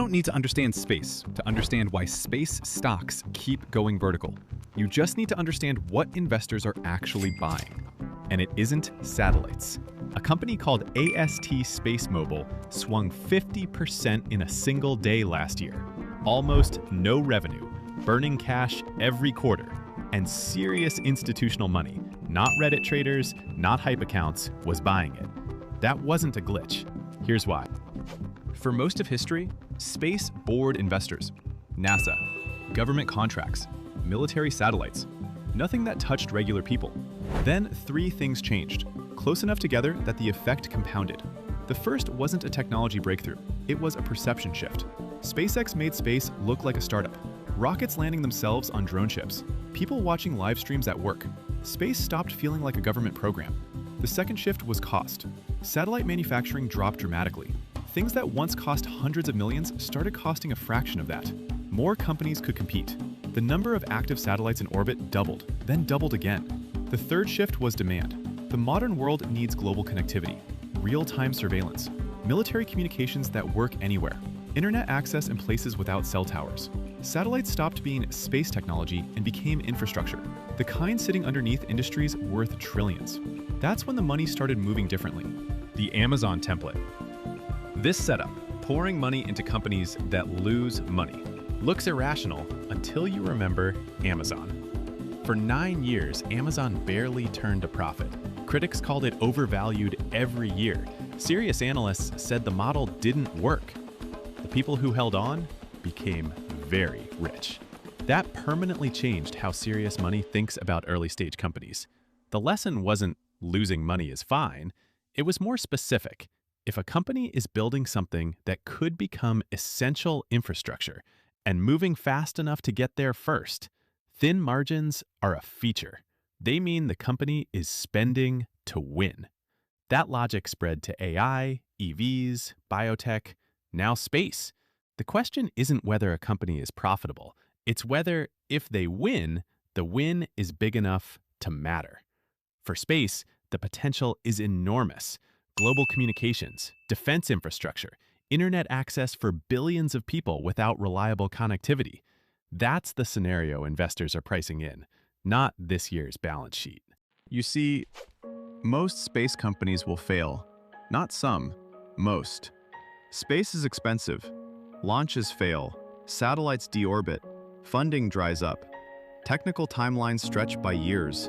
You don't need to understand space to understand why space stocks keep going vertical. You just need to understand what investors are actually buying. And it isn't satellites. A company called AST SpaceMobile swung 50% in a single day last year. Almost no revenue, burning cash every quarter, and serious institutional money, not Reddit traders, not hype accounts, was buying it. That wasn't a glitch. Here's why. For most of history, space bored investors. NASA, government contracts, military satellites, nothing that touched regular people. Then three things changed, close enough together that the effect compounded. The first wasn't a technology breakthrough, it was a perception shift. SpaceX made space look like a startup. Rockets landing themselves on drone ships, people watching live streams at work. Space stopped feeling like a government program. The second shift was cost. Satellite manufacturing dropped dramatically. Things that once cost hundreds of millions started costing a fraction of that. More companies could compete. The number of active satellites in orbit doubled, then doubled again. The third shift was demand. The modern world needs global connectivity, real-time surveillance, military communications that work anywhere, internet access in places without cell towers. Satellites stopped being space technology and became infrastructure, the kind sitting underneath industries worth trillions. That's when the money started moving differently. The Amazon template. This setup, pouring money into companies that lose money, looks irrational until you remember Amazon. For 9 years, Amazon barely turned a profit. Critics called it overvalued every year. Serious analysts said the model didn't work. The people who held on became very rich. That permanently changed how serious money thinks about early-stage companies. The lesson wasn't losing money is fine, it was more specific. If a company is building something that could become essential infrastructure and moving fast enough to get there first, thin margins are a feature. They mean the company is spending to win. That logic spread to AI, EVs, biotech, now space. The question isn't whether a company is profitable. It's whether, if they win, the win is big enough to matter. For space, the potential is enormous. Global communications, defense infrastructure, internet access for billions of people without reliable connectivity. That's the scenario investors are pricing in, not this year's balance sheet. You see, most space companies will fail. Not some, most. Space is expensive. Launches fail. Satellites deorbit. Funding dries up. Technical timelines stretch by years.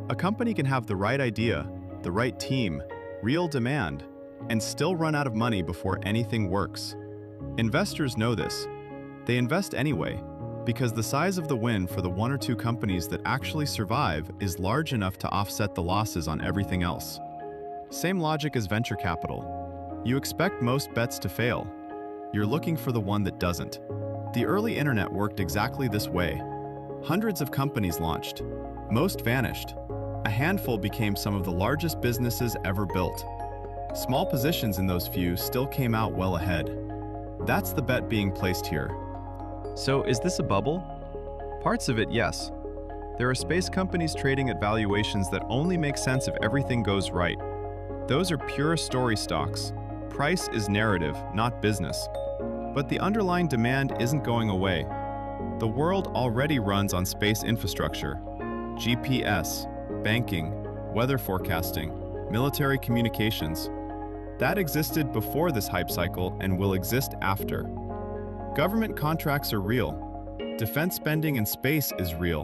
A company can have the right idea, the right team, real demand, and still run out of money before anything works. Investors know this. They invest anyway, because the size of the win for the one or two companies that actually survive is large enough to offset the losses on everything else. Same logic as venture capital. You expect most bets to fail. You're looking for the one that doesn't. The early internet worked exactly this way. Hundreds of companies launched. Most vanished. A handful became some of the largest businesses ever built. Small positions in those few still came out well ahead. That's the bet being placed here. So is this a bubble? Parts of it, yes. There are space companies trading at valuations that only make sense if everything goes right. Those are pure story stocks. Price is narrative, not business. But the underlying demand isn't going away. The world already runs on space infrastructure. GPS, banking, weather forecasting, military communications. That existed before this hype cycle and will exist after. Government contracts are real. Defense spending in space is real.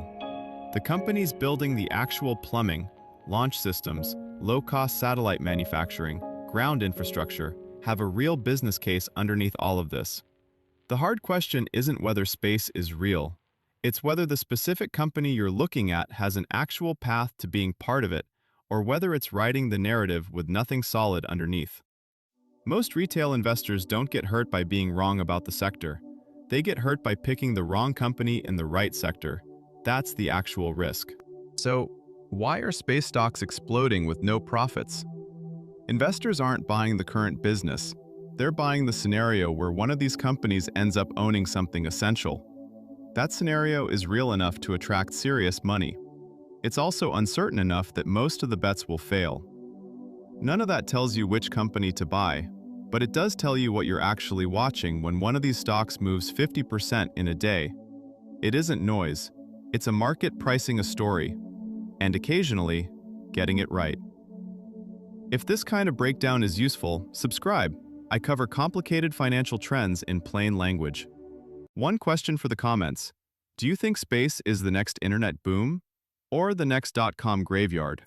The companies building the actual plumbing, launch systems, low-cost satellite manufacturing, ground infrastructure, have a real business case underneath all of this. The hard question isn't whether space is real. It's whether the specific company you're looking at has an actual path to being part of it, or whether it's riding the narrative with nothing solid underneath. Most retail investors don't get hurt by being wrong about the sector. They get hurt by picking the wrong company in the right sector. That's the actual risk. So, why are space stocks exploding with no profits? Investors aren't buying the current business. They're buying the scenario where one of these companies ends up owning something essential. That scenario is real enough to attract serious money. It's also uncertain enough that most of the bets will fail. None of that tells you which company to buy, But it does tell you what you're actually watching when one of these stocks moves 50% in a day. It isn't noise, it's a market pricing a story, and occasionally, getting it right. If this kind of breakdown is useful, subscribe. I cover complicated financial trends in plain language. One question for the comments. Do you think space is the next internet boom or the next .com graveyard?